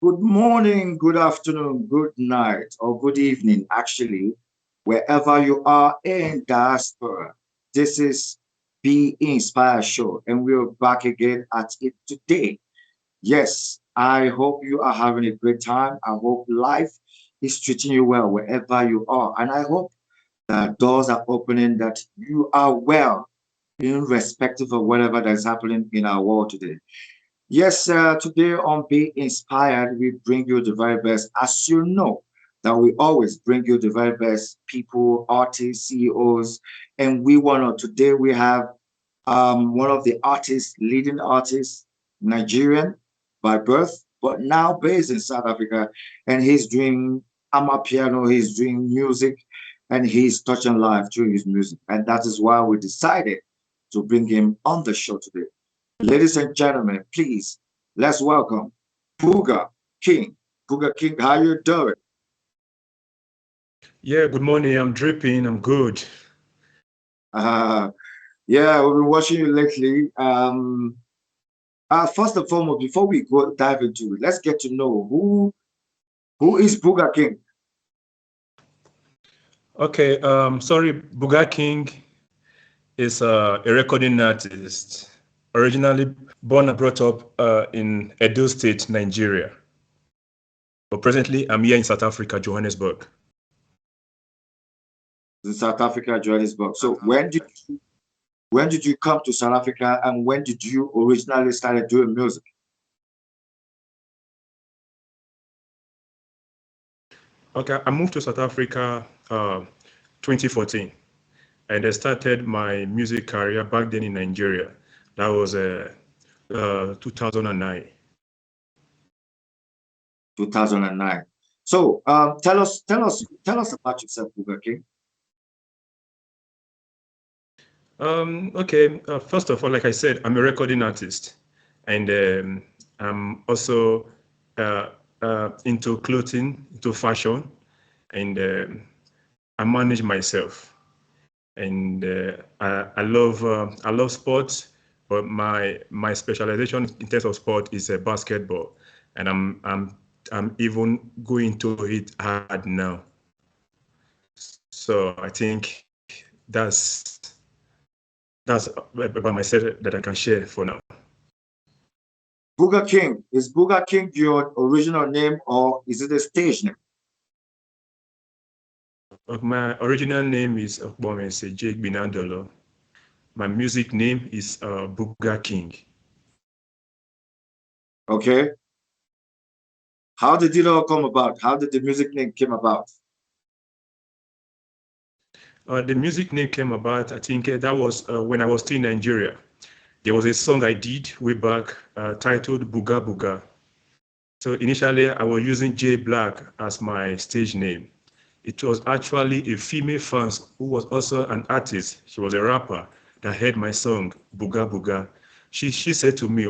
Good morning, good afternoon, good night, or good evening, actually, wherever you are in diaspora. This is Be Inspired Show, and we're back again at it today. Yes, I hope you are having a great time. I hope life is treating you well wherever you are. And I hope that doors are opening, that you are well, irrespective of whatever that is happening in our world today. Yes, today on Be Inspired, we bring you the very best. As you know, that we always bring you the very best people, artists, CEOs, and we want to. Today we have one of the artists, leading artists, Nigerian by birth, but now based in South Africa, and he's doing piano, he's doing music, and he's touching life through his music, and that is why we decided to bring him on the show today. Ladies and gentlemen, please let's welcome Bugga King. Bugga King, how you doing? Yeah, good morning. I'm dripping. I'm good. Uh, yeah, we've been watching you lately. First and foremost, before we go dive into it, let's get to know who is Bugga King. Okay, sorry, Bugga King is a recording artist, originally born and brought up in Edo State, Nigeria. But presently, I'm here in South Africa, Johannesburg. In South Africa, Johannesburg. So when did you come to South Africa, and when did you originally started doing music? Okay, I moved to South Africa 2014, and I started my music career back then in Nigeria. That was 2009. 2009. So tell us about yourself, Bugga King. Okay, first of all, like I said, I'm a recording artist, and I'm also uh, into clothing, into fashion, and I manage myself. And I love sports, but my specialization in terms of sport is basketball, and I'm even going to it hard now. So I think that's about myself that I can share for now. Bugga King. Is Bugga King your original name, or is it a stage name? My original name is Okbomese Jake Binandolo. My music name is Bugga King. Okay. How did it all come about? How did the music name came about? The music name came about, I think that was when I was still in Nigeria. There was a song I did way back titled Bugga Bugga. So initially I was using J Black as my stage name. It was actually a female fan who was also an artist. She was a rapper that heard my song Bugga Bugga. She said to me,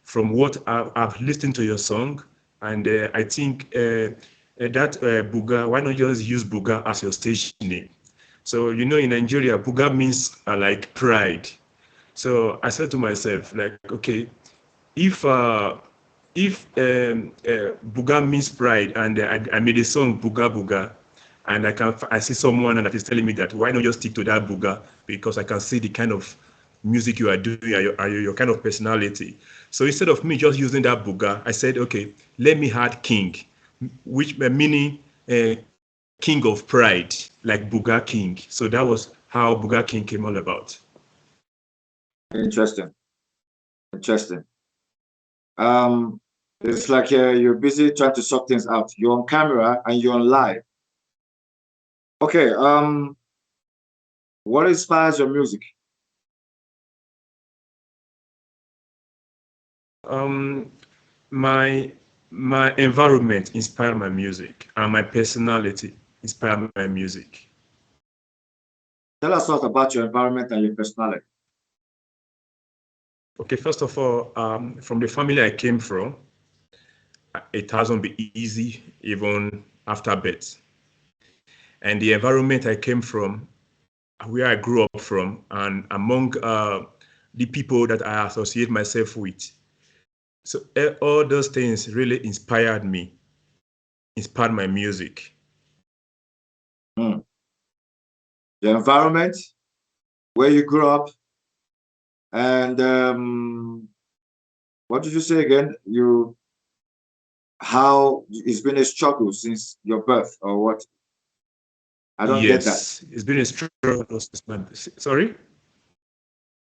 from what I've listened to your song, and I think that Bugga, why not just use Bugga as your stage name? So you know, in Nigeria, Bugga means like pride. So I said to myself, like, okay, if uh, if Bugga means pride, and I made a song Bugga Bugga, and I see someone that is telling me that why not just stick to that Bugga, because I can see the kind of music you are doing, your kind of personality. So instead of me just using that Bugga, I said, okay, let me add King, which meaning King of Pride, like Bugga King. So that was how Bugga King came all about. Interesting. Interesting. Um, it's like you're busy trying to sort things out. You're on camera and you're on live. Okay. What inspires your music? Um, my my environment inspired my music, and my personality inspired my music. Tell us what about your environment and your personality. Okay, first of all, from the family I came from, it hasn't been easy even after birth. And the environment I came from, where I grew up from, and among the people that I associate myself with, So all those things really inspired me, inspired my music. Hmm. The environment where you grew up, and what did you say again? You how it's been a struggle since your birth, or what? I don't get that. Yes, it's been a struggle since sorry?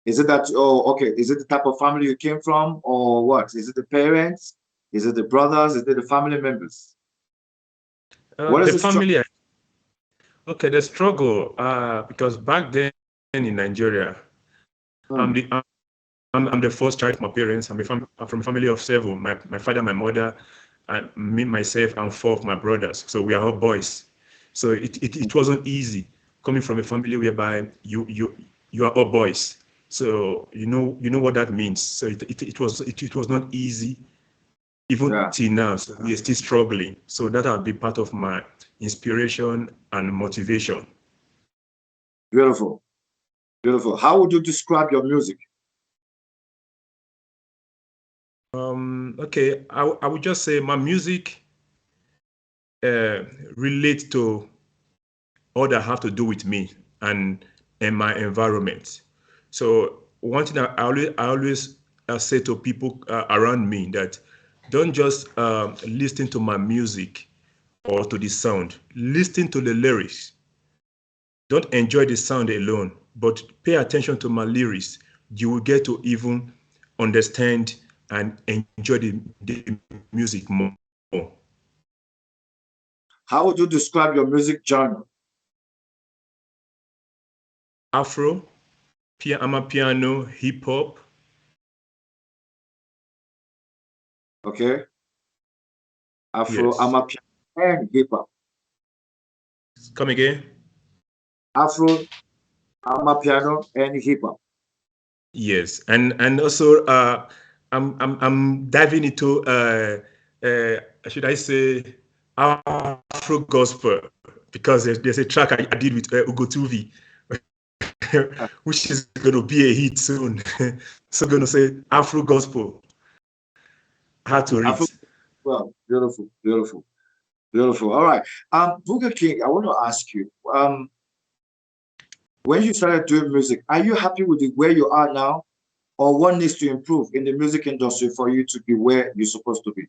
Is it that, oh, okay, is it the type of family you came from, or what? Is it the parents? Is it the brothers? Is it the family members? What is The the struggle? family, okay, the struggle, because back then in Nigeria, I'm Hmm. the I'm the first child of my parents. I'm from a family of seven. My father, my mother, and me, myself, and four of my brothers. So we are all boys. So it wasn't easy coming from a family whereby you are all boys. So you know what that means. So it was not easy even Yeah, till now. So we are still struggling. So that will be part of my inspiration and motivation. beautiful, beautiful. How would you describe your music? Okay, I would just say my music uh, relates to all that have to do with me and my environment. So one thing I always say to people around me that don't just listen to my music or to the sound. Listen to the lyrics. Don't enjoy the sound alone, but pay attention to my lyrics. You will get to even understand and enjoy the music more. How would you describe your music genre? Afro, piano, hip hop. Okay, Afro, Yes. Amapiano, and hip hop. Come again. Afro, Amapiano, and hip hop. Yes, and also I'm diving into should I say Afro gospel because there's a track I did with Ugotuvi which is going to be a hit soon. So I'm going to say Afro gospel. Hard to read. Afro, well, beautiful, beautiful, beautiful. All right. Bugga King, I want to ask you, when you started doing music, are you happy with where you are now, or what needs to improve in the music industry for you to be where you're supposed to be?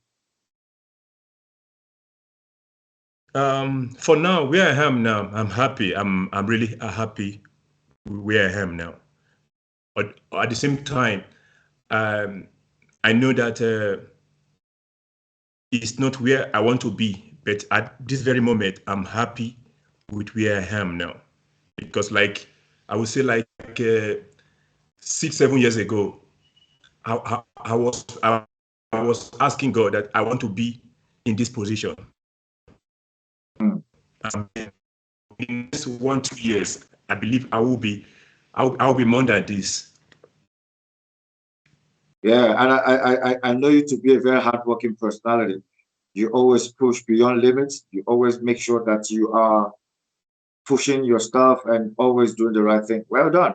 For now, where I am now, I'm happy. I'm really happy where I am now. But at the same time, um, I know that it's not where I want to be, but at this very moment, I'm happy with where I am now. Because, like, I would say, like 6, 7 years ago, I was asking God that I want to be in this position. Hmm. In this 1, 2 years, I believe I will be more than this. Yeah, and I know you to be a very hardworking personality. You always push beyond limits. You always make sure that you are pushing your stuff and always doing the right thing. Well done.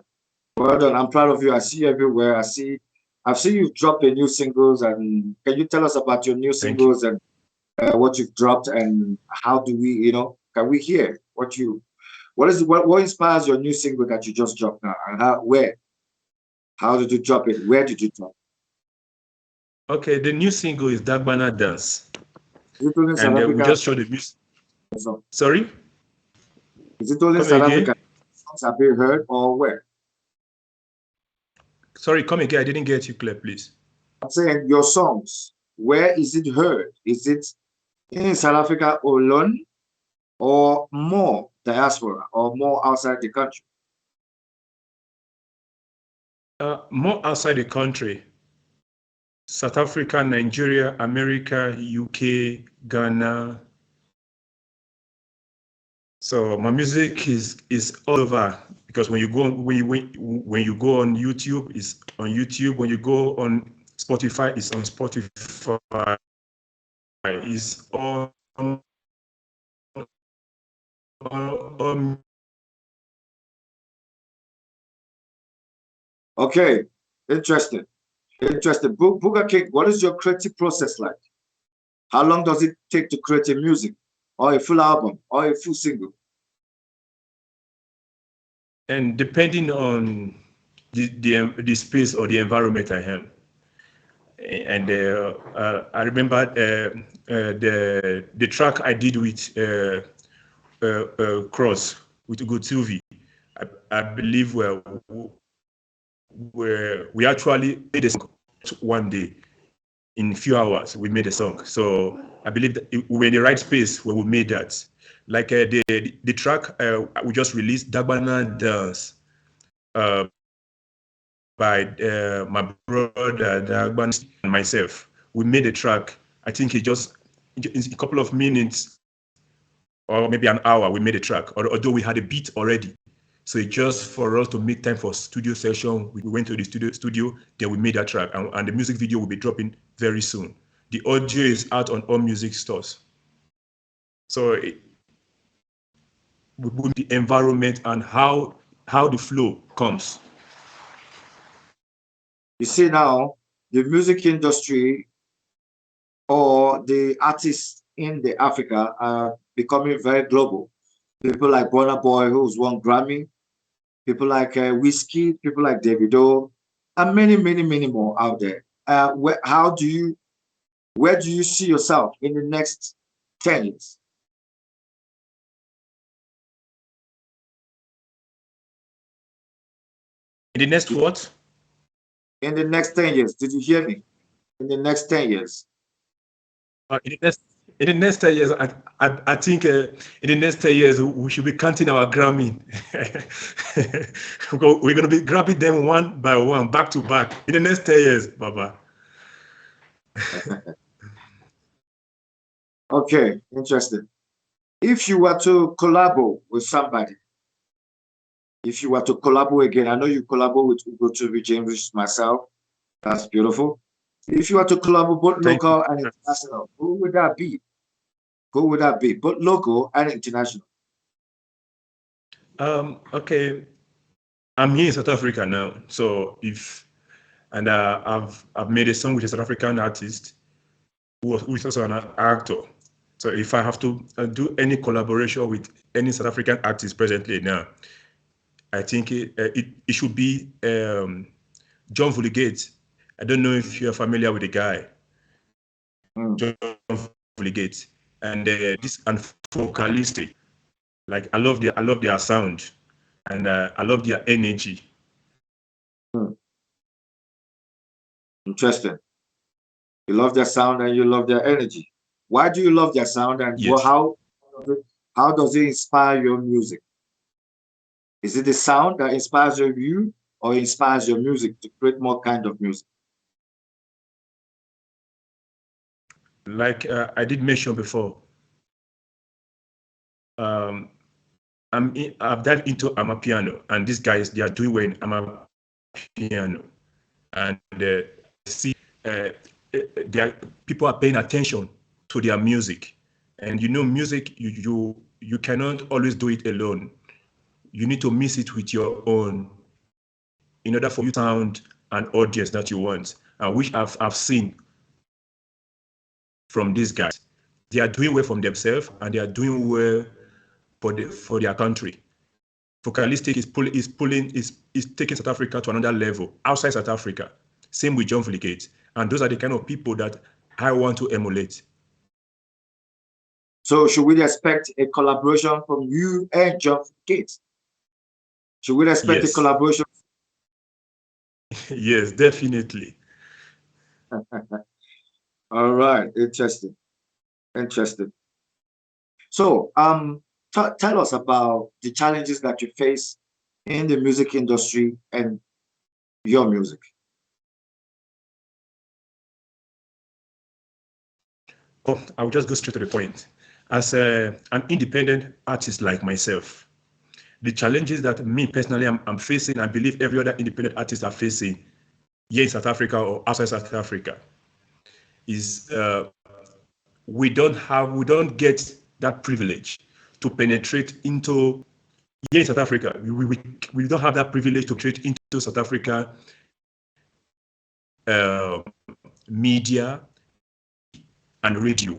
Well done. I'm proud of you. I see you everywhere. I've seen you drop a new singles. And can you tell us about your new Thank you. singles and what you've dropped, and how do we, can we hear what inspires your new single that you just dropped now, and how did you drop it? Where did you drop Okay, the new single is Dagbana Dance, it? Is it only in South and we Africa? just showed the music. So, Sorry, is it only in come South Africa again. songs have been heard, or where? Sorry, come again. I didn't get you clear, please. I'm saying your songs. Where is it heard? Is it in South Africa alone, or more diaspora, or more outside the country? More outside the country, South Africa, Nigeria, America, UK, Ghana. So my music is all over because when you go on, when you go on YouTube, it's on YouTube. When you go on Spotify, it's on Spotify. It's on Okay, interesting. Interesting. Bugga King, what is your creative process like? How long does it take to create a music or a full album or a full single? And depending on the space or the environment I am. And I remember the track I did with Cross with ugotuvi. I believe we actually made a song one day. In a few hours, we made a song. So I believe that we were in the right space when we made that. Like the track we just released, Dagbana Dance, uh, by my brother Dagban and myself. We made a track. I think in a couple of minutes or maybe an hour, we made a track. Although we had a beat already. So it's just for us to make time for studio session. We went to the studio, then we made that track, and the music video will be dropping very soon. The audio is out on all music stores. So the environment and how the flow comes. You see now, the music industry or the artists in the Africa are becoming very global. People like Burna Boy, who's won Grammy, people like Whiskey, people like Davido, and many, many, many more out there. Where do you see yourself in the next 10 years? In the next what? In the next 10 years, did you hear me? In the next 10 years. In the next in the next 10 years, I think in the next 10 years we should be counting our Grammy. We're going to be grabbing them one by one, back to back. In the next 10 years, Baba. Okay, interesting. If you were to collaborate with somebody, if you were to collaborate again, I know you collaborate with ugotuvijames, which is myself. That's beautiful. If you were to collaborate both Thank you. local and international, who would that be? Who would that be? Both local and international. Okay, I'm here in South Africa now. So and I've made a song with a South African artist who is also an actor. So if I have to do any collaboration with any South African artist presently now, I think it should be John Vulligate. I don't know if you're familiar with the guy, John Vulligate, and this and vocalistic. Like I love their sound, and I love their energy. Mm. Interesting. You love their sound and you love their energy. Why do you love their sound and Yes. how does it inspire your music? Is it the sound that inspires you or inspires your music to create more kind of music? Like I did mention before, um, I've dived into Amapiano, and these guys they are doing well in Amapiano, and see uh, there people are paying attention to their music, and you know music you cannot always do it alone. You need to mix it with your own in order for you to sound an audience that you want, and which I've seen from these guys. They are doing well from themselves, and they are doing well for their country. Vocalistic is taking South Africa to another level outside South Africa. Same with John Vulligate. And those are the kind of people that I want to emulate. So should we expect a collaboration from you and John Gates? Should we expect a Yes. collaboration? Yes, definitely. All right, interesting, interesting. So, tell us about the challenges that you face in the music industry and your music. Oh, I'll just go straight to the point. As an independent artist like myself, the challenges that me personally I'm facing, I believe every other independent artist are facing here in South Africa or outside South Africa, is we don't get that privilege to penetrate into here in South Africa. We don't have that privilege to penetrate into South Africa media and radio.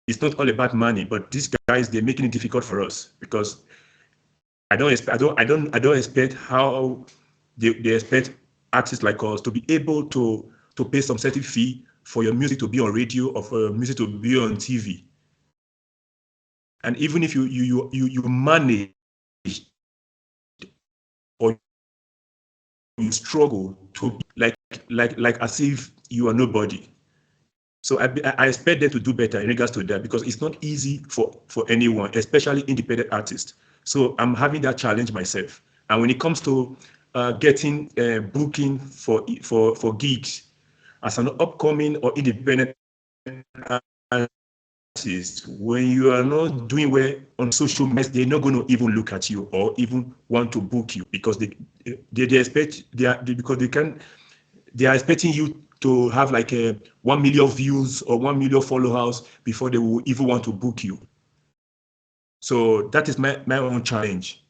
It's not all about money, but these guys, they're making it difficult for us because I don't expect how they expect artists like us to be able to pay some certain fee for your music to be on radio or for your music to be on TV. And even if you manage or you struggle to be like as if you are nobody. So I expect them to do better in regards to that because it's not easy for anyone, especially independent artists. So I'm having that challenge myself. And when it comes to getting booking for gigs as an upcoming or independent artist, when you are not doing well on social media, they're not going to even look at you or even want to book you because they expect because they are expecting you to have like a 1 million views or 1 million followers before they will even want to book you. So that is my own challenge.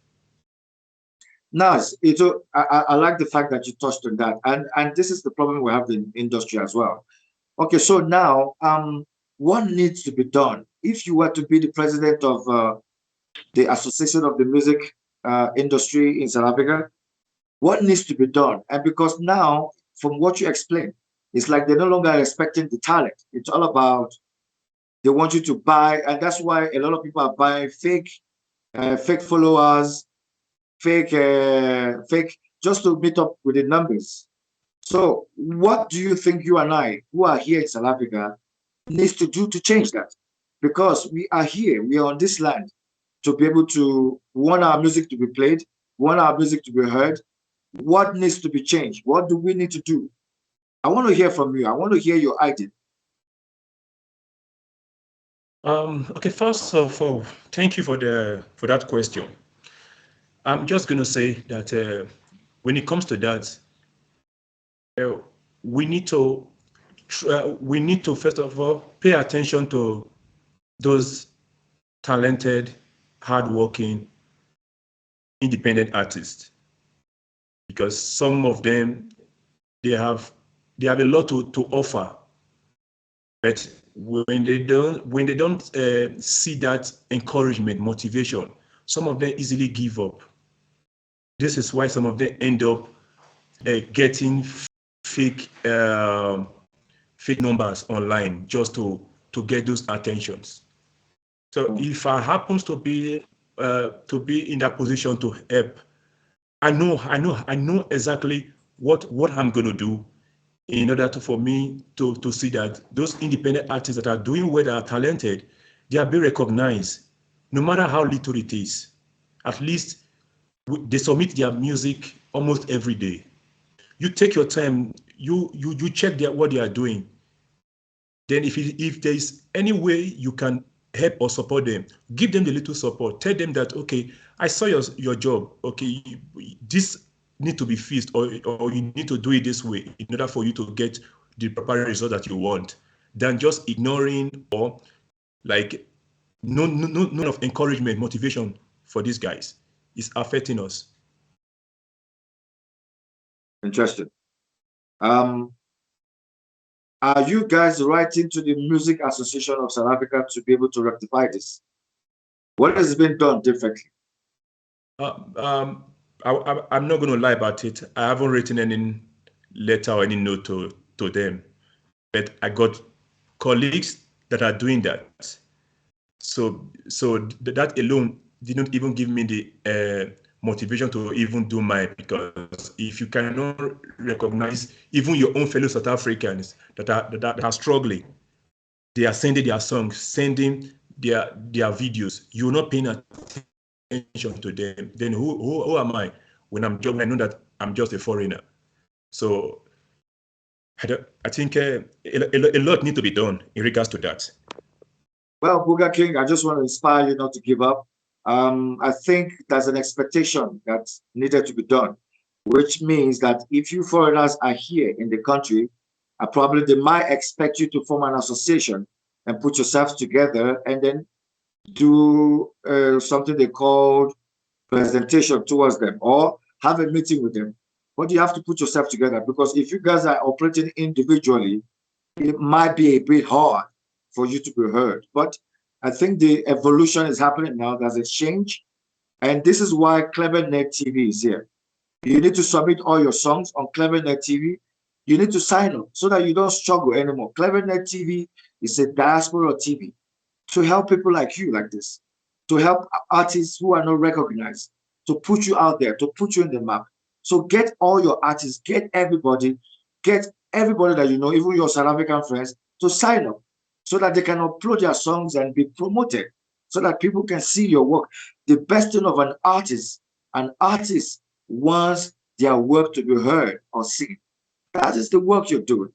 Nice. I like the fact that you touched on that, and this is the problem we have in industry as well. Okay, so now, what needs to be done if you were to be the president of the Association of the Music Industry in South Africa? What needs to be done? And because now, from what you explained, it's like they're no longer expecting the talent. It's all about they want you to buy, and that's why a lot of people are buying fake followers, fake, just to meet up with the numbers. So, what do you think you and I, who are here in South Africa, needs to do to change that? Because we are here, we are on this land to be able to want our music to be played, want our music to be heard. What needs to be changed? What do we need to do? I want to hear from you. I want to hear your idea. Okay, first of all, thank you for that question. I'm just going to say that when it comes to that, uh, we need to we need to first of all pay attention to those talented, hardworking, independent artists because some of them they have a lot to offer, but when they don't see that encouragement, motivation, some of them easily give up. This is why some of them end up getting fake fake numbers online just to get those attentions. So if I happens to be in that position to help, I know exactly what I'm going to do in order for me to see that those independent artists that are doing well, that are talented, they are being recognized, no matter how little it is. At least they submit their music almost every day. You take your time, you check what they are doing. Then if there is any way you can help or support them, give them the little support. Tell them that, okay, I saw your job. Okay, this need to be fixed or you need to do it this way in order for you to get the proper result that you want, than just ignoring or like none of encouragement, motivation for these guys. It's affecting us. Interesting. Um, are you guys writing to the Music Association of South Africa to be able to rectify this? What has been done differently? Uh, um, I'm not going to lie about it. I haven't written any letter or any note to them, but I got colleagues that are doing that. So that alone didn't even give me the motivation to even do mine, because if you cannot recognize even your own fellow South Africans that are struggling, they are sending their songs, sending their videos, you're not paying attention to them, then who am I? When I know that I'm just a foreigner. So I think a lot need to be done in regards to that. Well, Bugga King, I just want to inspire you not to give up. I think there's an expectation that's needed to be done, which means that if you foreigners are here in the country, probably they might expect you to form an association and put yourselves together and then do something they call presentation towards them or have a meeting with them but you have to put yourself together, because if you guys are operating individually, it might be a bit hard for you to be heard. But I think the evolution is happening now. There's a change. And this is why CleverNet TV is here. You need to submit all your songs on CleverNet TV. You need to sign up so that you don't struggle anymore. CleverNet TV is a diaspora TV to help people like you, like this, to help artists who are not recognized, to put you out there, to put you in the map. So get all your artists, get everybody that you know, even your South African friends, to sign up so that they can upload their songs and be promoted, so that people can see your work. The best thing of an artist wants their work to be heard or seen. That is the work you're doing.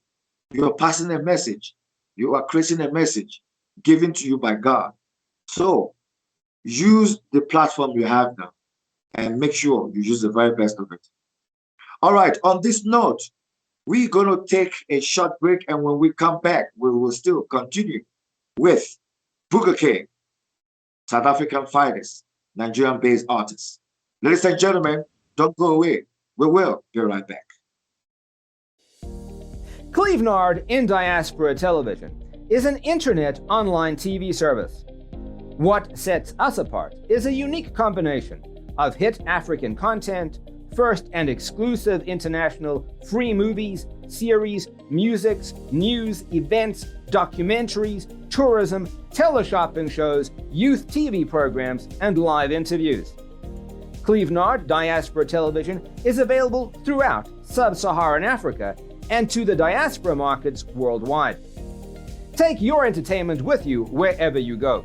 You're passing a message. You are creating a message given to you by God. So use the platform you have now and make sure you use the very best of it. All right, on this note, we're going to take a short break, and when we come back, we will still continue with Bugga King, South African finest, Nigerian-based artist. Ladies and gentlemen, don't go away. We will be right back. Clevenard in Diaspora Television is an internet online TV service. What sets us apart is a unique combination of hit African content, first and exclusive international free movies, series, musics, news, events, documentaries, tourism, teleshopping shows, youth TV programs, and live interviews. Clevenard Diaspora Television is available throughout sub-Saharan Africa and to the diaspora markets worldwide. Take your entertainment with you wherever you go.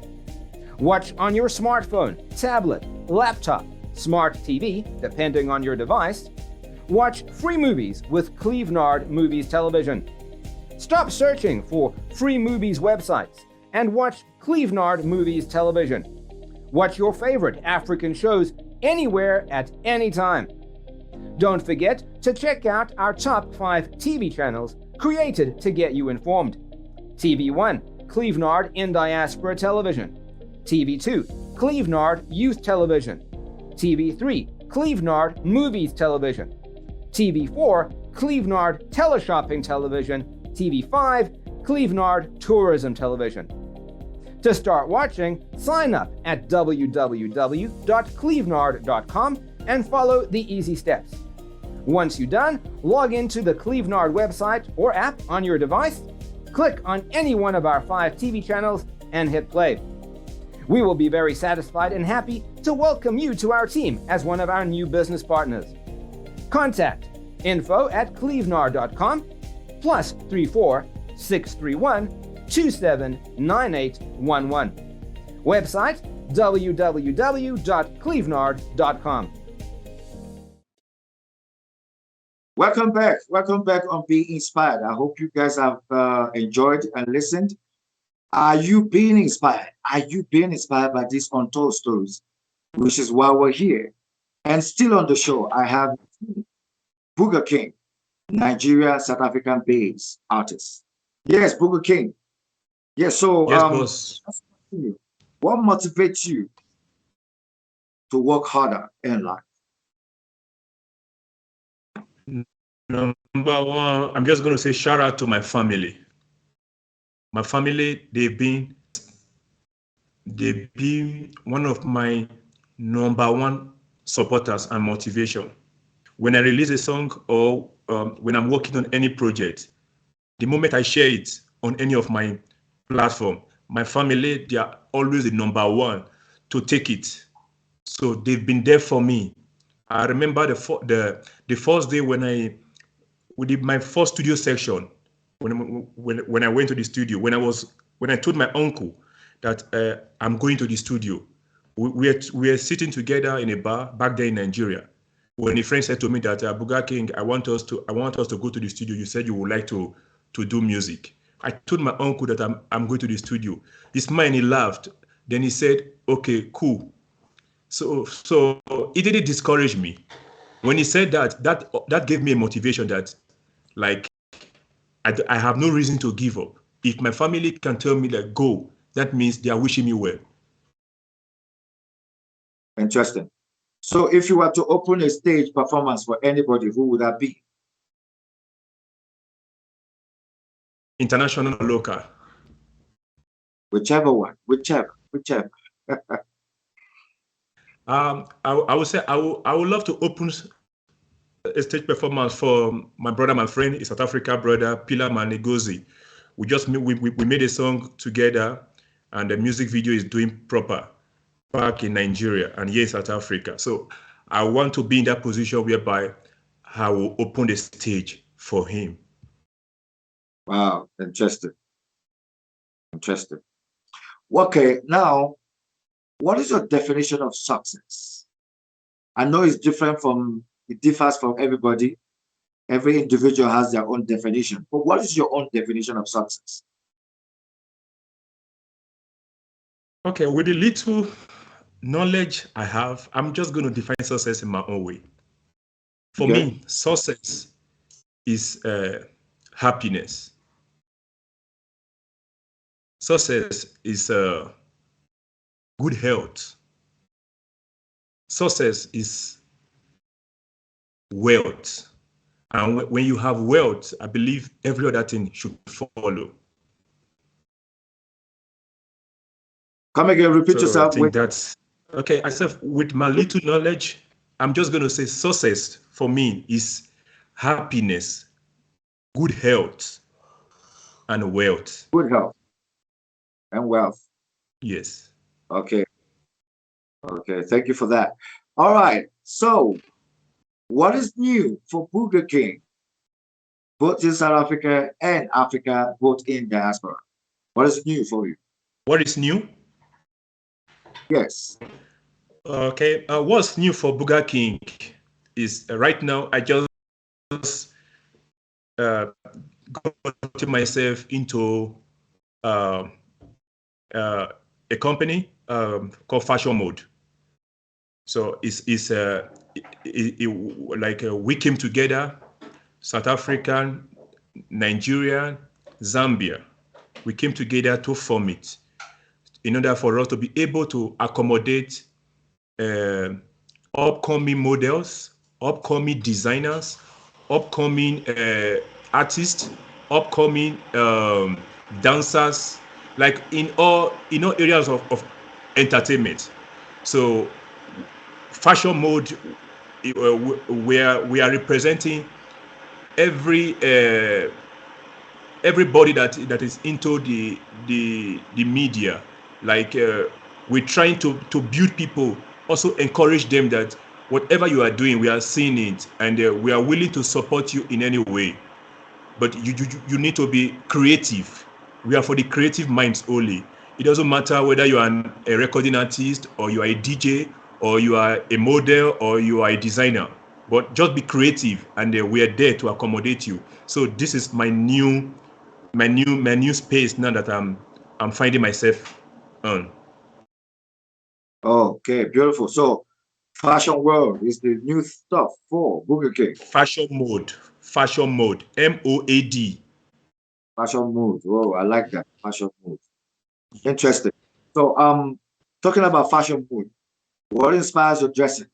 Watch on your smartphone, tablet, laptop, smart TV, depending on your device. Watch free movies with Clevenard Movies Television. Stop searching for free movies websites and watch Clevenard Movies Television. Watch your favorite African shows anywhere at any time. Don't forget to check out our top 5 TV channels created to get you informed. TV1, Clevenard in Diaspora Television. TV2, Clevenard Youth Television. TV3, Clevenard Movies Television. TV4, Clevenard Teleshopping Television. TV5, Clevenard Tourism Television. To start watching, sign up at www.clevenard.com and follow the easy steps. Once you're done, log into the Clevenard website or app on your device, click on any one of our 5 TV channels, and hit play. We will be very satisfied and happy to welcome you to our team as one of our new business partners. Contact info@clevenard.com +34 631 279811. Website www.clevenard.com. Welcome back. Welcome back on Being Inspired. I hope you guys have enjoyed and listened. Are you being inspired? Are you being inspired by these untold stories? Which is why we're here. And still on the show, I have Bugga King, Nigeria, South African based artist. Yes, Bugga King. Yes, so Yes, boss. what motivates you to work harder in life? Number one, I'm just going to say shout out to my family. My family, they've been one of my number one supporters and motivation. When I release a song or when I'm working on any project, the moment I share it on any of my platform, my family, they are always the number one to take it. So they've been there for me. I remember the first day we did my first studio section. When I went to the studio, when I told my uncle that I'm going to the studio, we were sitting together in a bar back there in Nigeria. When a friend said to me that Bugga King, I want us to go to the studio. You said you would like to do music. I told my uncle that I'm going to the studio. He smiled and he laughed. Then he said, "Okay, cool." So it didn't discourage me. When he said that gave me a motivation that, like, I have no reason to give up. If my family can tell me that go, that means they are wishing me well. Interesting. So if you were to open a stage performance for anybody, who would that be? International or local? Whichever one, whichever. I would say I would love to open a stage performance for my brother, my friend, his South Africa brother, Pilar Manegozi. We made a song together, and the music video is doing proper back in Nigeria and here in South Africa. So I want to be in that position whereby I will open the stage for him. Wow, interesting. Interesting. Okay, now, what is your definition of success? I know it differs from everybody. Every individual has their own definition. But what is your own definition of success? Okay, with the little knowledge I have, I'm just going to define success in my own way. For Okay. me, success is happiness. Success is good health. Success is wealth. And when you have wealth, I believe every other thing should follow. Come again, repeat So I yourself. think that's okay. I said, with my little knowledge, I'm just going to say success for me is happiness, good health, and wealth. Good health and wealth. Yes. Okay. Okay. Thank you for that. All right. So, what is new for Bugga King, both in South Africa and Africa, both in diaspora? What is new for you? What is new? Yes. Okay. What's new for Bugga King is right now I just got myself into uh, a company called Fashion Mode. So it's like we came together, South African, Nigeria, Zambia. We came together to form it in order for us to be able to accommodate upcoming models, upcoming designers, upcoming artists, upcoming dancers, like in all areas of entertainment. So Fashion Mode, where we are representing every everybody that is into the media. Like we're trying to build people, also encourage them that whatever you are doing, we are seeing it, and we are willing to support you in any way. But you need to be creative. We are for the creative minds only. It doesn't matter whether you are a recording artist, or you are a DJ, or you are a model, or you are a designer. But just be creative, and we are there to accommodate you. So this is my new space now that I'm finding myself on. Okay, beautiful. So, Fashion World is the new stuff for Bugga King. Fashion Mode, MOAD. Fashion Mode. Oh, I like that. Fashion Mode. Interesting. So, talking about Fashion Mode, what inspires your dressing?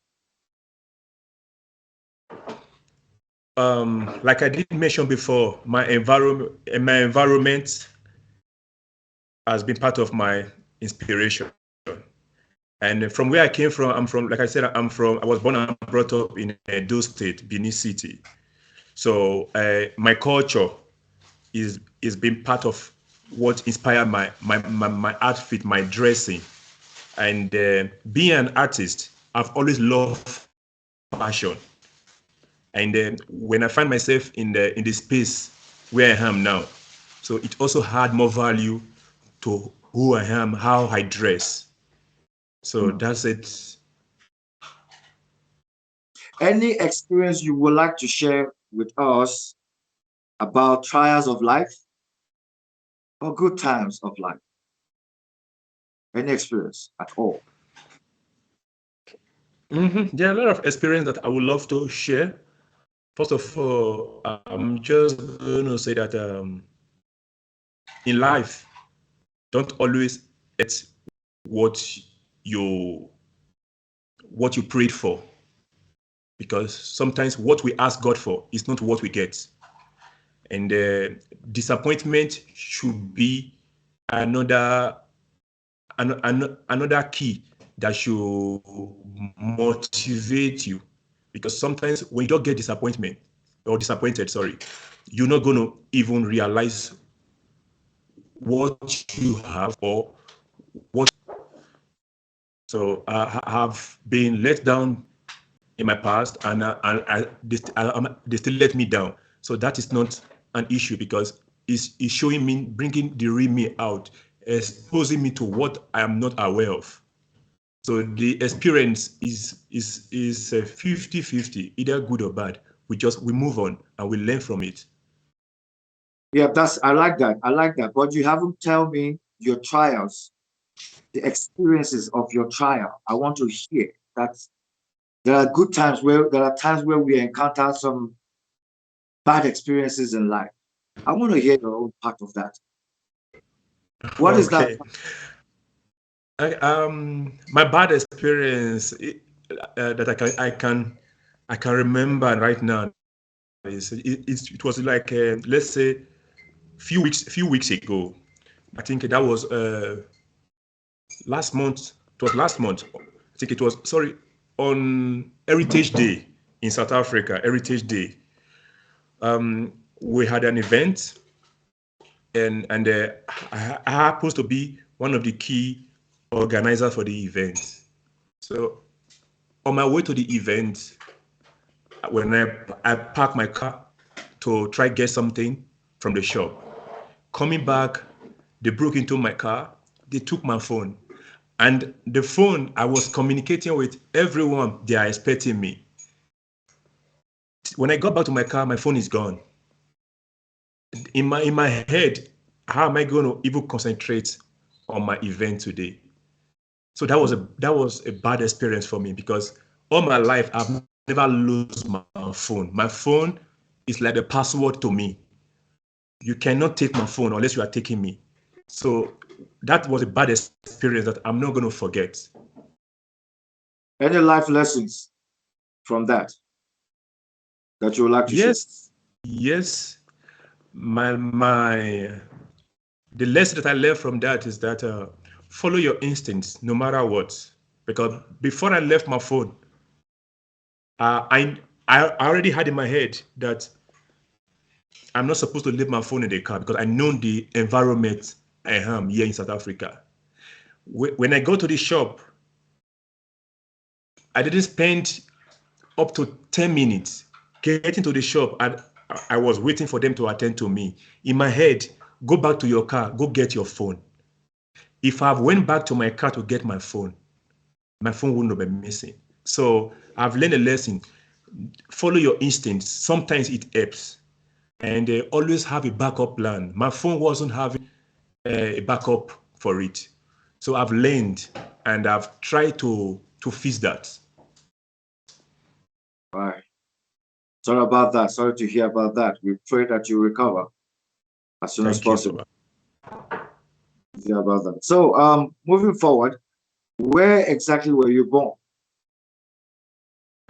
Like I did mention before, my environment has been part of my inspiration. And from where I came from, like I said, I was born and brought up in Edo State, Benin City. So my culture is been part of what inspired my outfit, my dressing. And being an artist, I've always loved fashion. And then when I find myself in the space where I am now, so it also had more value to who I am, how I dress. So that's it. Any experience you would like to share with us about trials of life or good times of life? Any experience at all? There are a lot of experience that I would love to share. First of all, I'm just going to say that in life, don't always get what you what you prayed for, because sometimes what we ask God for is not what we get. And disappointment should be another another key that should motivate you, because sometimes when you don't get disappointed, sorry, you're not going to even realize what you have or what. So I have been let down in my past, and they still let me down. So that is not an issue, because it's showing me, bringing the real me out, exposing me to what I am not aware of. So the experience is 50-50, either good or bad. We move on and we learn from it. Yeah, I like that. I like that. But you haven't tell me your trials, the experiences of your trial. I want to hear that there are times where we encounter some bad experiences in life. I want to hear your own part of that. What is that? Okay. My bad experience that I can remember right now is it was like let's say few weeks ago. I think that was last month. It was last month. I think it was, sorry, on Heritage Day in South Africa. Heritage Day. We had an event, and I happens to be one of the key organizers for the event. So on my way to the event, when I parked my car to try get something from the shop, coming back, they broke into my car. They took my phone, and the phone I was communicating with everyone. They are expecting me. When I got back to my car, my phone is gone. In my head, how am I going to even concentrate on my event today? So that was a bad experience for me, because all my life I've never lost my phone. My phone is like the password to me. You cannot take my phone unless you are taking me. So that was a bad experience that I'm not going to forget. Any life lessons from that you would like to share? Yes. My the lesson that I learned from that is that follow your instincts no matter what. Because before I left my phone, uh, I I already had in my head that I'm not supposed to leave my phone in the car, because I know the environment I am here in South Africa. When I go to the shop, I didn't spend up to 10 minutes getting to the shop, and I was waiting for them to attend to me. In my head, go back to your car, go get your phone. If I went back to my car to get my phone wouldn't have been missing. So I've learned a lesson. Follow your instincts. Sometimes it helps. And always have a backup plan. My phone wasn't having a backup for it. So I've learned, and I've tried to fix that. All right. Sorry about that. Sorry to hear about that. We pray that you recover as soon as Thank you so possible. much. Yeah, about that. So, moving forward, where exactly were you born?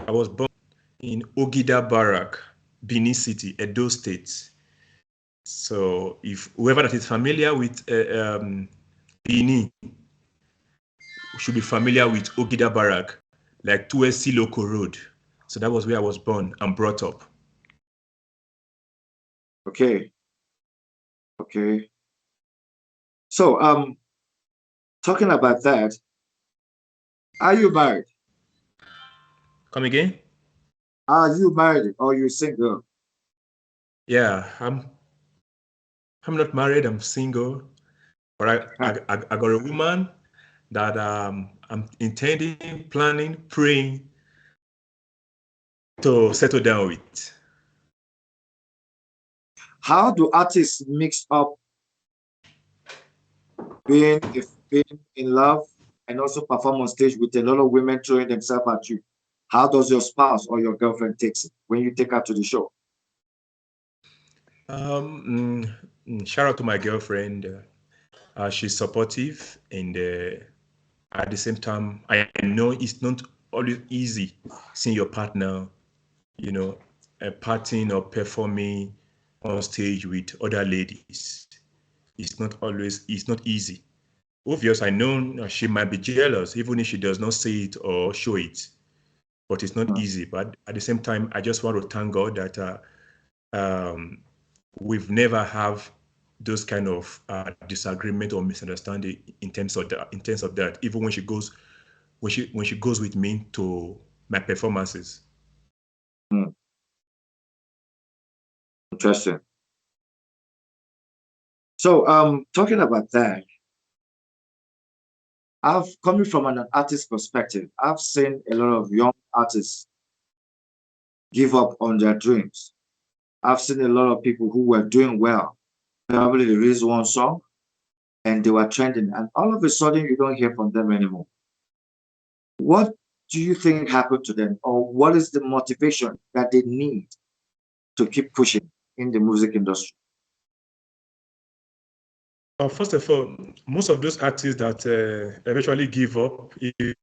I was born in Ogida Barrack, Benin City, Edo State. So if whoever that is familiar with Benin should be familiar with Ogida Barrack, like 2SC Local Road. So that was where I was born and brought up. Okay. Okay. So, talking about that, are you married? Come again? Are you married or you single? Yeah, I'm not married. I'm single, but Huh. I got a woman that I'm intending, planning, praying to settle down with. How do artists mix up being being in love and also perform on stage with a lot of women throwing themselves at you? How does your spouse or your girlfriend takes it when you take her to the show? Shout out to my girlfriend. She's supportive, and at the same time, I know it's not always easy seeing your partner, partying or performing on stage with other ladies. It's not easy. Obvious, I know she might be jealous, even if she does not say it or show it, but it's not easy. But at the same time, I just want to thank God that um, we've never have those kind of disagreement or misunderstanding in terms of that. In terms of that, even when she goes with me to my performances. Hmm. Interesting. So, talking about that, I've coming from an artist perspective. I've seen a lot of young artists give up on their dreams. I've seen a lot of people who were doing well. Probably they released one song and they were trending, and all of a sudden you don't hear from them anymore. What do you think happened to them, or what is the motivation that they need to keep pushing in the music industry? First of all, most of those artists that eventually give up, even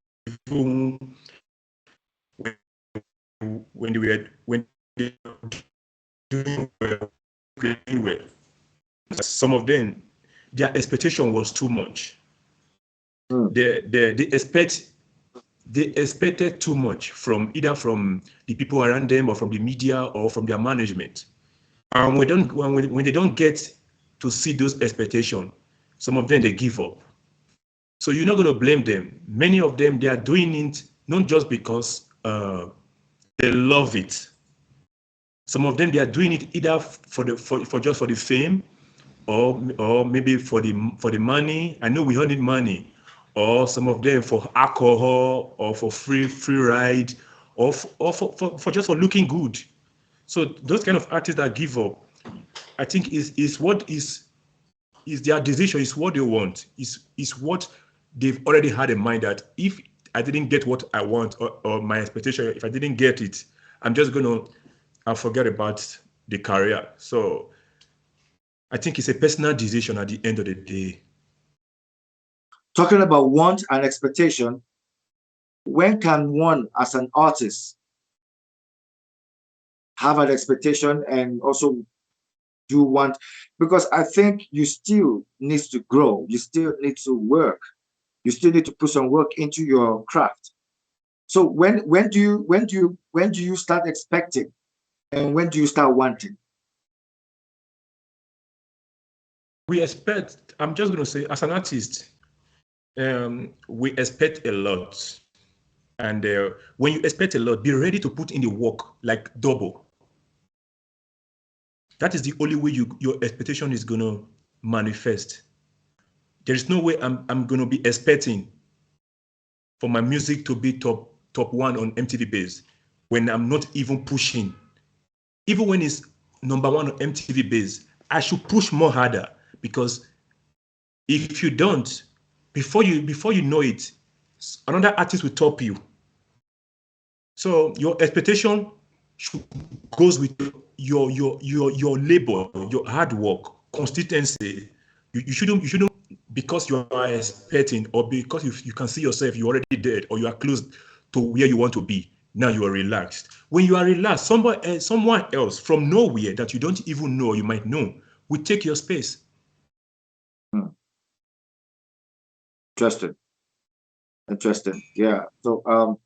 when they were doing well, playing well, some of them, their expectation was too much. Hmm. They expected too much from either from the people around them or from the media or from their management. And when they don't get to see those expectations, some of them they give up. So you're not going to blame them. Many of them they are doing it not just because they love it. Some of them they are doing it either for just for the fame, or maybe for the money. I know we all need money, or some of them for alcohol or for free ride, or for just for looking good. So those kind of artists that give up, I think is what is their decision, is what they want, is what they've already had in mind that if I didn't get what I want or my expectation, if I didn't get it, I'm just gonna I'll forget about the career. So I think it's a personal decision at the end of the day. Talking about want and expectation, when can one, as an artist, have an expectation and also do want? Because I think you still need to grow, you still need to work, you still need to put some work into your craft. So when do you start expecting and when do you start wanting? We expect, I'm just going to say, as an artist, we expect a lot. And when you expect a lot, be ready to put in the work like double. That is the only way your expectation is going to manifest. There is no way I'm going to be expecting for my music to be top one on MTV base when I'm not even pushing. Even when it's number one on MTV base, I should push more harder, because if you don't, before you know it, another artist will top you. So your expectation should, goes with your labor, your hard work, consistency. You shouldn't because you are expecting or because you can see yourself you already dead or you are close to where you want to be. Now you are relaxed. When you are relaxed, someone else from nowhere that you don't even know, you might know, will take your space. Hmm. Interesting. Interesting. Yeah. So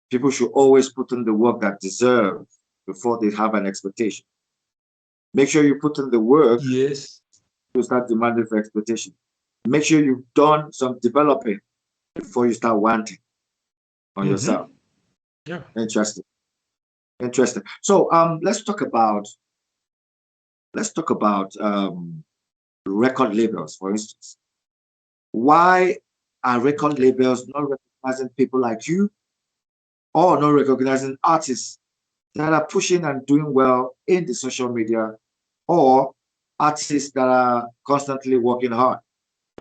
people should always put in the work that deserve before they have an expectation. Make sure you put in the work Yes. to start demanding for expectation. Make sure you've done some developing before you start wanting on Mm-hmm. yourself. Yeah. Interesting. Interesting. So let's talk about record labels, for instance. Why are record Okay. labels not recognizing people like you or not recognizing artists that are pushing and doing well in the social media, or artists that are constantly working hard?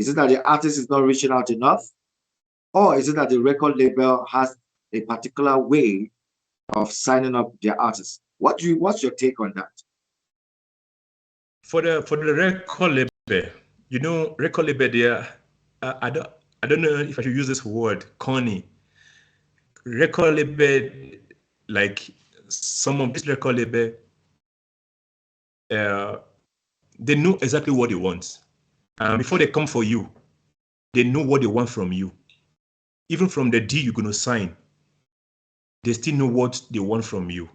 Is it that the artist is not reaching out enough, or is it that the record label has a particular way of signing up their artists? What's your take on that? For the record label, record label there, I don't know if I should use this word, corny. record label, like some of this record label, they know exactly what they want. And before they come for you, they know what they want from you. Even from the deal you're going to sign, they still know what they want from you.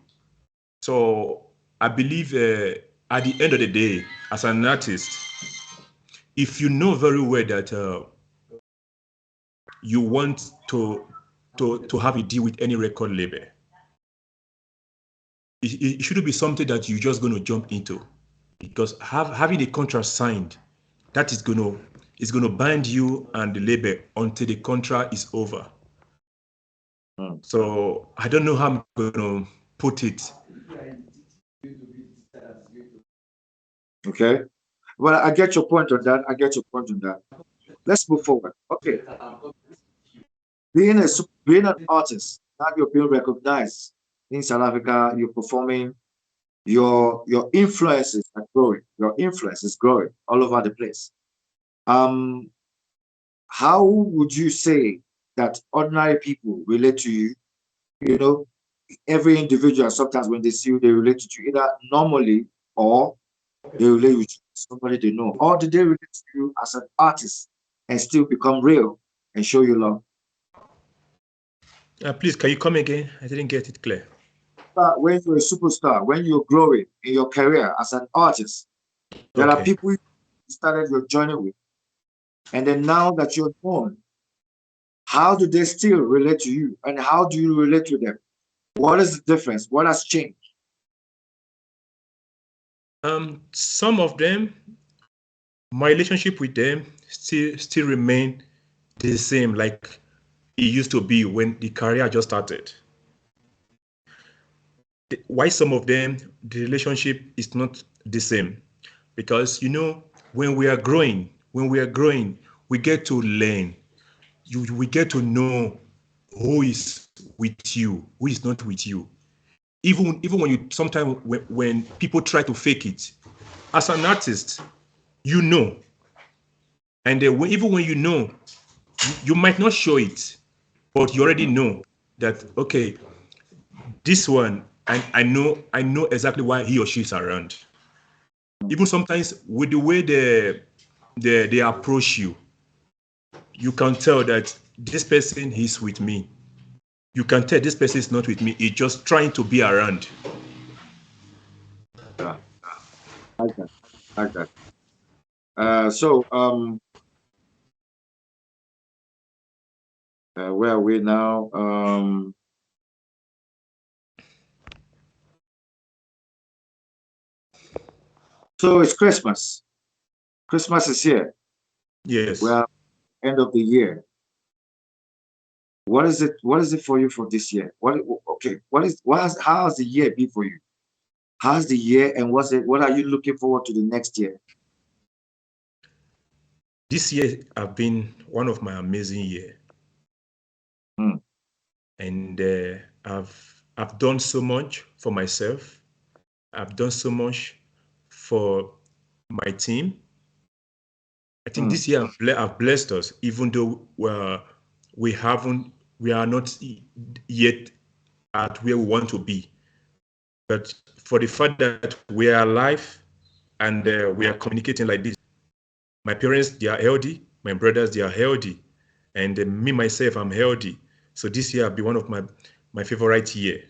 So I believe at the end of the day, as an artist, if you know very well that you want to have a deal with any record label, it shouldn't be something that you're just going to jump into, because having a contract signed, that is going to bind you and the label until the contract is over. So I don't know how I'm going to put it. Okay. Well, I get your point on that. I get your point on that. Let's move forward. Okay. Being an artist, now you're being recognized in South Africa, you're performing, your influences are growing. Your influence is growing all over the place. Um, how would you say that ordinary people relate to you? You know, every individual sometimes when they see you, they relate to you either normally or they relate with somebody they know, or do they relate to you as an artist and still become real and show you love? Please, can you come again? I didn't get it clear. But when you're a superstar, when you're growing in your career as an artist, there are Okay. people you started your journey with, and then now that you're known, how do they still relate to you, and how do you relate to them? What is the difference? What has changed? Some of them, my relationship with them still remain the same, like it used to be when the career just started. Why some of them the relationship is not the same? Because when we are growing, we get to learn. We get to know who is with you, who is not with you. Even when you sometimes when people try to fake it, as an artist, you know, and even when you know, you might not show it, but you already know that okay, this one, I know exactly why he or she is around. Even sometimes with the way they approach you, you can tell that this person is with me. You can tell this person is not with me. He's just trying to be around. Yeah, I like that. I like that. Where are we now? So it's Christmas. Christmas is here. Yes. Well, end of the year. What is it? What is it for you for this year? Okay? How has the year been for you? How's the year, and what's it? What are you looking forward to the next year? This year have been one of my amazing year, Hmm. and I've done so much for myself. I've done so much for my team. I think Hmm. this year have blessed us, even though we haven't, we are not yet at where we want to be. But for the fact that we are alive and we are communicating like this, my parents, they are healthy, my brothers, they are healthy, and me myself, I'm healthy. So this year will be one of my favorite year.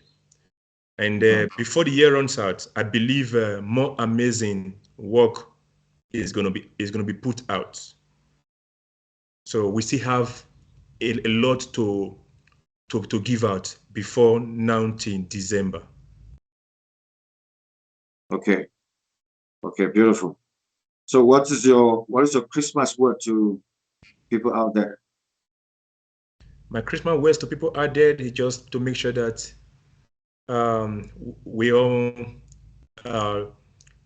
And Hmm. before the year runs out, I believe more amazing work is gonna be put out. So we still have a lot to give out before now till December. Okay. Okay. Beautiful. So what is your Christmas word to people out there? My Christmas words to people out there is just to make sure that we all uh,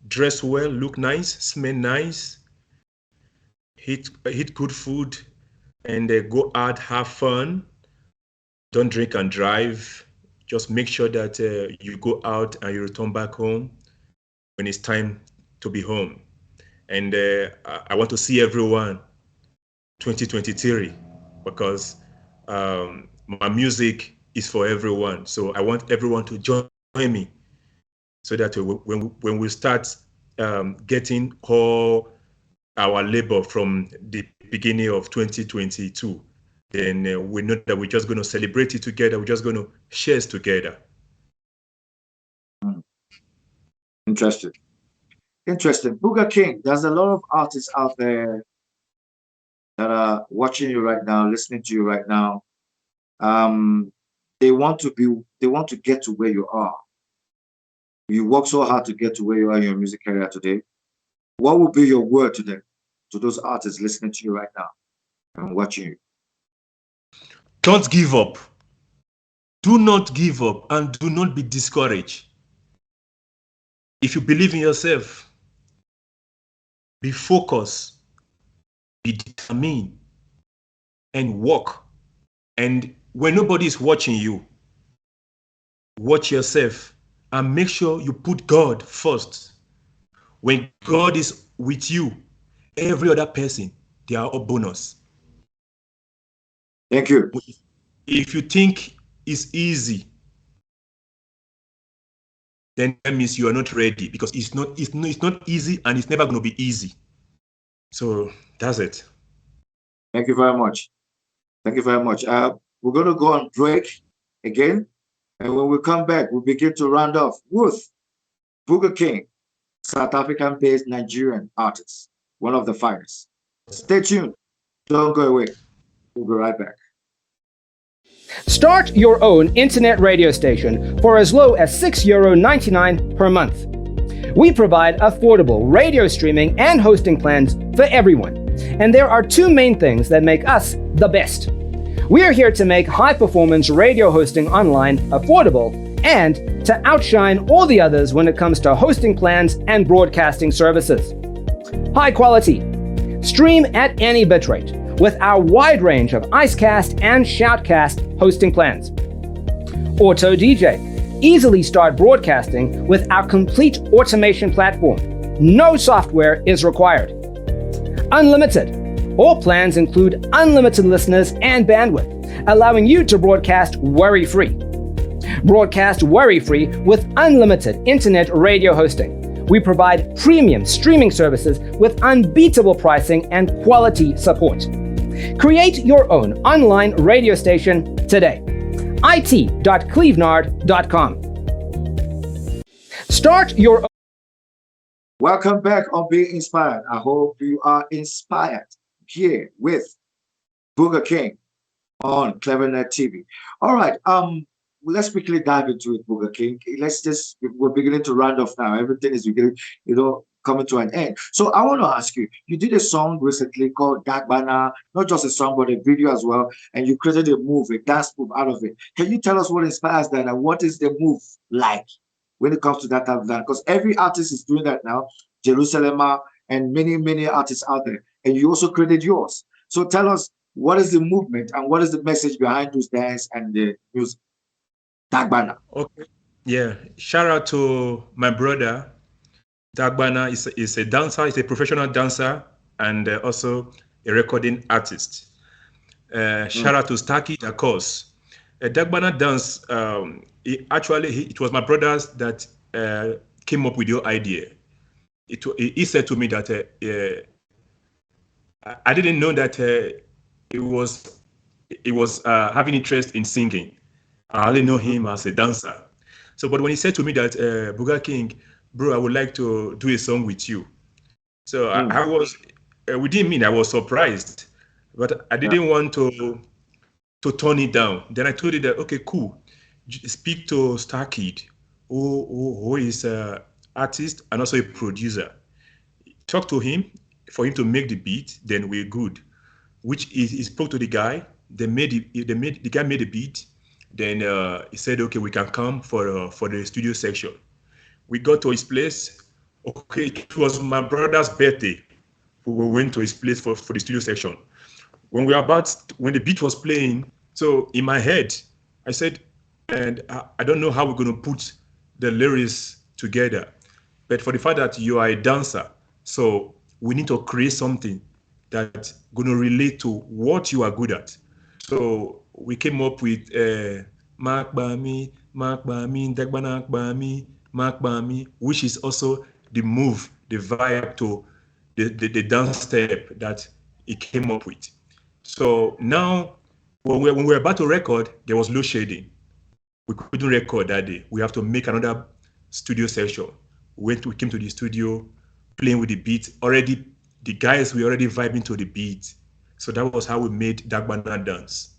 dress well, look nice, smell nice, eat good food, and go out, have fun. Don't drink and drive. Just make sure that you go out and you return back home when it's time to be home. And I want to see everyone 2023 because my music is for everyone. So I want everyone to join me so that when we start getting all our labor from the beginning of 2022, then we know that we're just going to celebrate it together. We're just going to share it together. Interesting. Interesting. Bugga King, there's a lot of artists out there that are watching you right now, listening to you right now. They want to get to where you are. You work so hard to get to where you are in your music career today. What would be your word to them, to those artists listening to you right now and watching you? Don't give up. Do not give up and do not be discouraged. If you believe in yourself, be focused, be determined, and work. And when nobody is watching you, watch yourself and make sure you put God first. When God is with you, every other person, they are a bonus. Thank you. If you think it's easy, then that means you are not ready, because it's not easy, and it's never going to be easy. So that's it. Thank you very much. Thank you very much. We're going to go on break again. And when we come back, we'll begin to round off with Bugga King, South African-based Nigerian artist, one of the finest. Stay tuned. Don't go away. We'll be right back. Start your own internet radio station for as low as €6.99 per month. We provide affordable radio streaming and hosting plans for everyone. And there are two main things that make us the best. We are here to make high-performance radio hosting online affordable and to outshine all the others when it comes to hosting plans and broadcasting services. High quality. Stream at any bitrate with our wide range of Icecast and Shoutcast hosting plans. Auto DJ. Easily start broadcasting with our complete automation platform. No software is required. Unlimited. All plans include unlimited listeners and bandwidth, allowing you to broadcast worry-free. Broadcast worry-free with unlimited internet radio hosting. We provide premium streaming services with unbeatable pricing and quality support. Create your own online radio station today. it.clevenard.com. Start your own. Welcome back on Being Inspired. I hope you are inspired here with Bugga King on CleverNet TV. All right, let's quickly dive into it, Bugga King. We're beginning to round off now. Everything is beginning, coming to an end. So I want to ask you, you did a song recently called Dagbana, not just a song, but a video as well, and you created a move, a dance move out of it. Can you tell us what inspires that, and what is the move like when it comes to that type of dance? Because every artist is doing that now, Jerusalem and many artists out there, and you also created yours. So tell us, what is the movement and what is the message behind those dance and the music? Dagbana. Okay. Yeah. Shout out to my brother. Dagbana is a dancer, he's a professional dancer, and also a recording artist. Shout out to Starkey, of course. Dagbana dance, it was my brothers that came up with your idea. He said to me that I didn't know that he was having interest in singing. I only know him as a dancer. So, but when he said to me that, Bugga King, bro, I would like to do a song with you. So I was, we didn't mean I was surprised, but I didn't want to turn it down. Then I told you that, okay, cool. Speak to Starkid, who is an artist and also a producer. Talk to him for him to make the beat, then we're good. Which he spoke to the guy, the guy made the beat, then he said, okay, we can come for the studio section. We got to his place. Okay, it was my brother's birthday. We went to his place for the studio section. When the beat was playing, so in my head, I said, and I don't know how we're going to put the lyrics together, but for the fact that you are a dancer, so we need to create something that's going to relate to what you are good at. So we came up with Makbami, Makbami, Dagbana Akbami, Makbami, which is also the move, the vibe to the dance step that he came up with. So now, when we were about to record, there was load shading. We couldn't record that day. We have to make another studio session. We came to the studio, playing with the beat. Already, the guys were already vibing to the beat. So that was how we made Dagbana dance.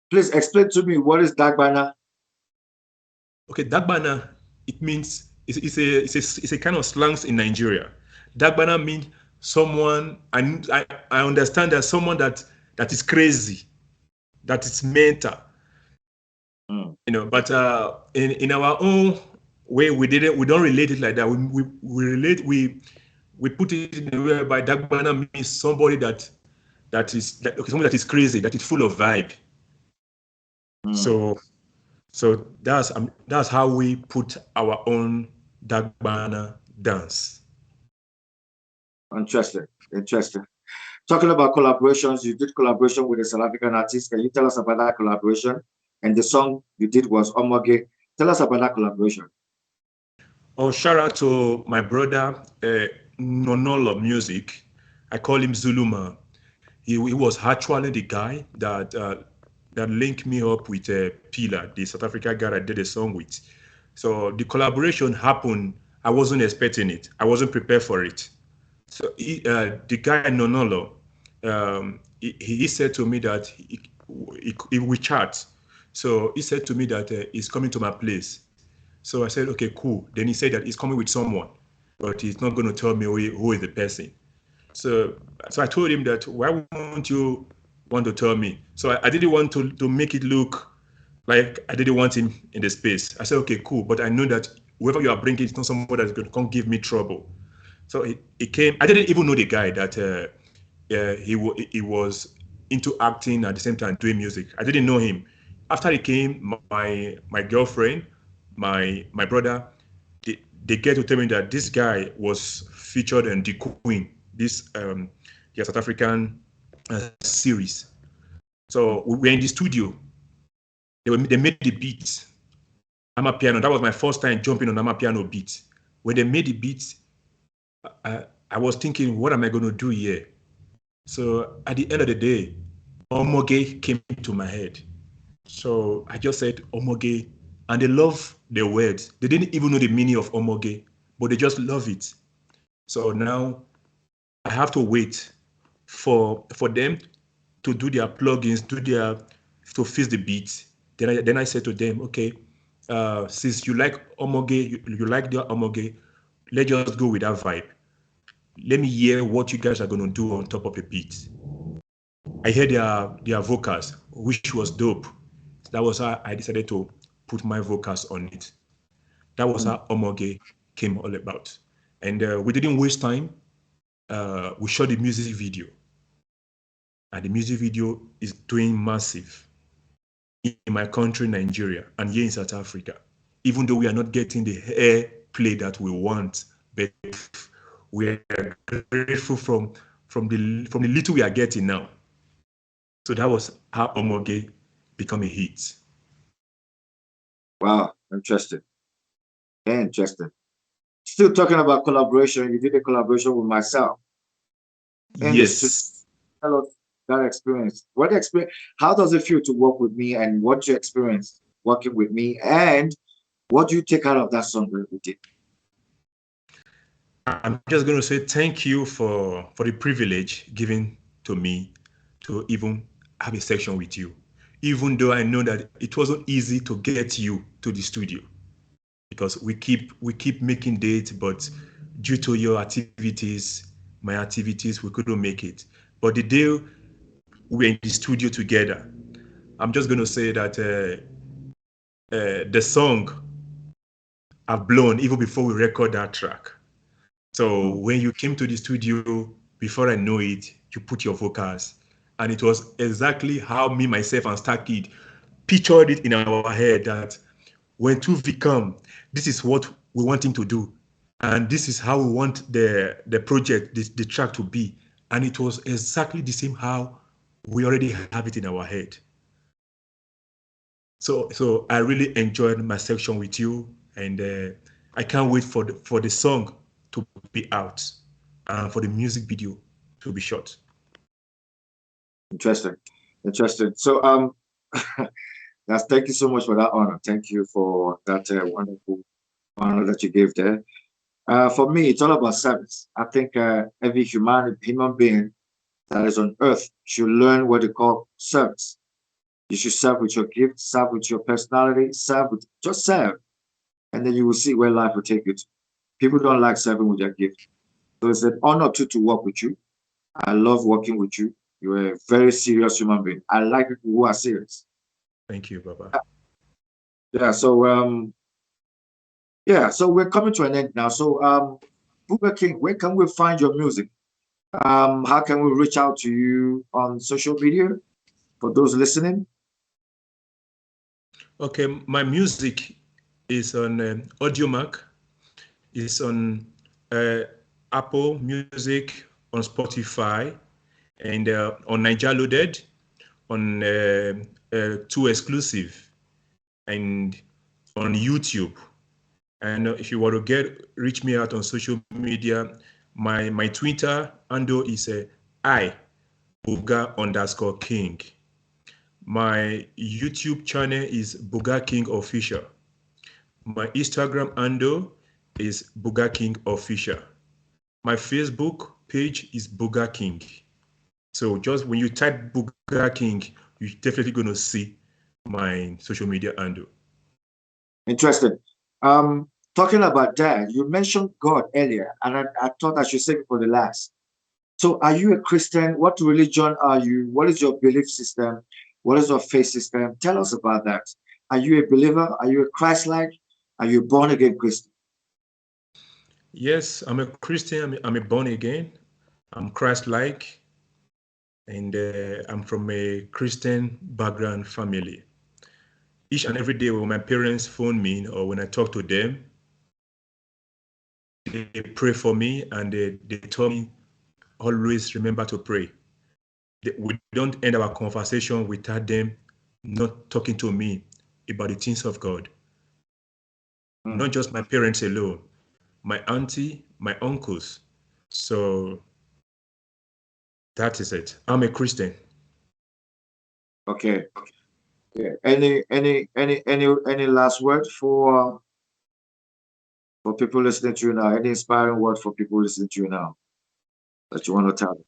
Please explain to me what is Dagbana? Okay, Dagbana, it means it's a kind of slangs in Nigeria. Dagbana means someone, and I understand that someone that is crazy, that is mental, but in our own way, we don't relate it like that. We put it in a way by Dagbana means somebody okay, somebody that is crazy, that is full of vibe. So that's how we put our own Dagbana dance. Interesting. Interesting. Talking about collaborations, you did collaboration with a South African artist. Can you tell us about that collaboration? And the song you did was Omoge. Tell us about that collaboration. Oh, shout out to my brother, Nonolo Music. I call him Zuluma. He was actually the guy that linked me up with Pila, the South African guy I did a song with. So the collaboration happened. I wasn't expecting it. I wasn't prepared for it. So the guy Nonolo, he said to me that we chat. So he said to me that he's coming to my place. So I said, okay, cool. Then he said that he's coming with someone, but he's not going to tell me who is the person. So I told him that, why won't you want to tell me? So I didn't want to make it look like I didn't want him in the space. I said, okay, cool. But I know that whoever you are bringing is not someone that's going to come give me trouble. So he came. I didn't even know the guy that he was into acting at the same time doing music. I didn't know him. After he came, my girlfriend, my brother, they get to tell me that this guy was featured in The Queen, this South African series. So we were in the studio. They made the beat. Amapiano. That was my first time jumping on Amapiano beat. When they made the beat, I was thinking, what am I going to do here? So at the end of the day, Omoge came to my head. So I just said Omoge, and they love the words. They didn't even know the meaning of Omoge, but they just love it. So now I have to wait for them to do their plugins, to fix the beats. Then I said to them, okay, since you like Omoge, you like their Omoge, let's just go with that vibe. Let me hear what you guys are going to do on top of the beat. I heard their vocals, which was dope. That was how I decided to put my vocals on it. That was how Omoge came all about. And we didn't waste time. We shot the music video. And the music video is doing massive in my country, Nigeria, and here in South Africa. Even though we are not getting the air play that we want, but we are grateful from the little we are getting now. So that was how Omoge became a hit. Wow, interesting. Interesting. Still talking about collaboration, you did a collaboration with myself. And Yes. Tell us that experience. How does it feel to work with me, and what you experience working with me, and what do you take out of that song that we did? I'm just going to say thank you for the privilege given to me to even have a section with you, even though I know that it wasn't easy to get you to the studio, because we keep making dates, but due to your activities, my activities, we couldn't make it. But the day we were in the studio together, I'm just going to say that the song have blown even before we record that track. So when you came to the studio, before I know it, you put your vocals, and it was exactly how me, myself, and Star Kid pictured it in our head, that when 2V come, this is what we want him to do, and this is how we want the project, the track to be. And it was exactly the same how we already have it in our head. So I really enjoyed my section with you, and I can't wait for the song to be out, and for the music video to be shot. Interesting. Interesting. So that's thank you so much for that honor. Thank you for that wonderful honor that you gave there. For me, it's all about service. I think every human being that is on earth should learn what they call service. You should serve with your gift, serve with your personality, just serve, and then you will see where life will take you to. People don't like serving with their gift. So it's an honor to work with you. I love working with you. You're a very serious human being. I like people who are serious. Thank you, Baba. Yeah, so we're coming to an end now. So Bugga King, where can we find your music? How can we reach out to you on social media for those listening? Okay, my music is on AudioMac, is on uh, Apple Music, on Spotify, and on Niger Loaded, on Two Exclusive, and on YouTube. And if you want to reach me out on social media, my Twitter handle is I Bugga_King. My YouTube channel is Bugga King Official. My Instagram handle is Bugga King Official. My Facebook page is Bugga King. So just when you type Bugga King, you're definitely going to see my social media handle. Interesting. Talking about that, you mentioned God earlier, and I thought I should say it for the last. So, are you a Christian? What religion are you? What is your belief system? What is your faith system? Tell us about that. Are you a believer? Are you a Christ-like? Are you a born-again Christian? Yes, I'm a Christian. I'm a born again. I'm Christ-like, and I'm from a Christian background family. Each and every day when my parents phone me or when I talk to them, they pray for me and they tell me always remember to pray. We don't end our conversation without them not talking to me about the things of God. Not just my parents alone, my auntie, my uncles. So that is it. I'm a Christian. Okay. Yeah. Any last word for people listening to you now? Any inspiring word for people listening to you now that you want to tell them?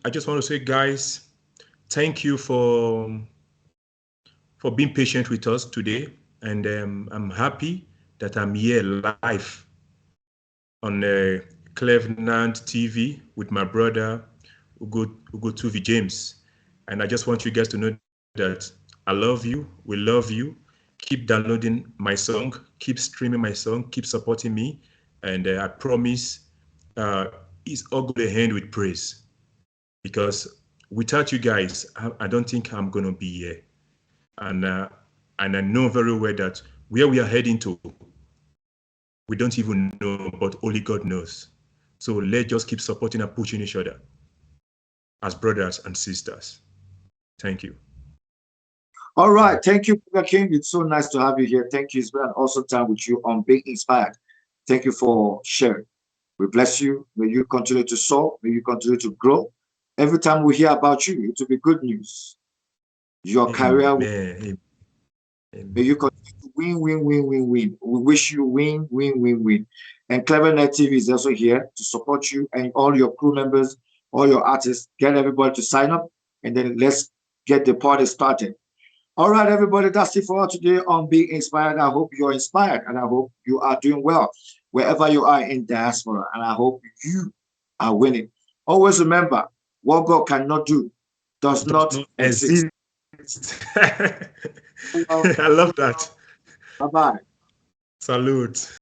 I just want to say, guys, thank you for being patient with us today. And I'm happy that I'm here live on Cleveland TV with my brother, ugotuvijames. And I just want you guys to know that I love you. We love you. Keep downloading my song. Keep streaming my song. Keep supporting me. And I promise it's all going to end with praise. Because without you guys, I don't think I'm going to be here. And I know very well that where we are heading to, we don't even know, but only God knows. So let's just keep supporting and pushing each other as brothers and sisters. Thank you. All right. Thank you, Bugga King. It's so nice to have you here. Thank you. It's been an awesome time with you on Being Inspired. Thank you for sharing. We bless you. May you continue to soar. May you continue to grow. Every time we hear about you, it will be good news. Your career, Amen. may you continue to win, win, win, win, win. We wish you win, win, win, win. And CleverNet TV is also here to support you and all your crew members, all your artists. Get everybody to sign up, and then let's get the party started. All right, everybody, that's it for today on Being Inspired. I hope you're inspired and I hope you are doing well wherever you are in diaspora. And I hope you are winning. Always remember, what God cannot do does not exist. I love that. Bye-bye. Salute.